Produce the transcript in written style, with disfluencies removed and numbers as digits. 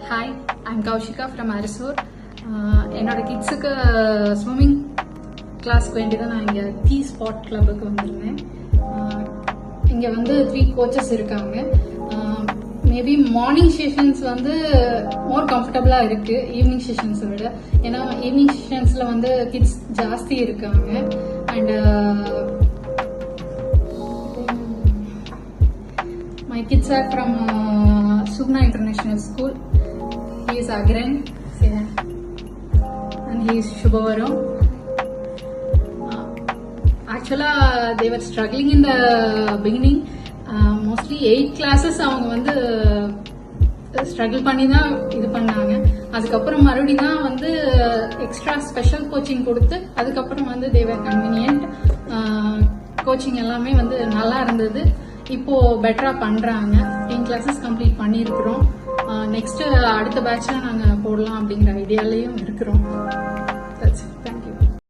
Hi, I'm Kaushika from Arisur. என்னோட கிட்ஸுக்கு swimming கிளாஸ்க்கு வேண்டி தான் நான் இங்கே டி ஸ்பாட் கிளப்புக்கு வந்திருந்தேன். இங்கே வந்து 3 கோச்சஸ் இருக்காங்க. மேபி மார்னிங் செஷன்ஸ் வந்து மோர் கம்ஃபர்டபுளாக இருக்குது ஈவினிங் செஷன்ஸை விட. ஏன்னா ஈவினிங் செஷன்ஸில் வந்து கிட்ஸ் ஜாஸ்தி இருக்காங்க. And my kids are from Sugna International School. He is Agran and he is Shubhavaram. Actually they were struggling in the beginning. Mostly 8 classes அவங்க வந்து ஸ்ட்ரகிள் பண்ணி தான் இது பண்ணாங்க. அதுக்கப்புறம் மறுபடியும் தான் வந்து எக்ஸ்ட்ரா ஸ்பெஷல் கோச்சிங் கொடுத்து அதுக்கப்புறம் வந்து தேவர் கன்வீனியன்ட் கோச்சிங் எல்லாமே வந்து நல்லா இருந்தது. இப்போ பெட்டரா பண்றாங்க. 10 கிளாஸஸ் கம்ப்ளீட் பண்ணியிருக்கிறோம். நெக்ஸ்ட் அடுத்த பேட்ச்ல நாங்க போடலாம் அப்படிங்கிற ஐடியாலயும் இருக்கிறோம்.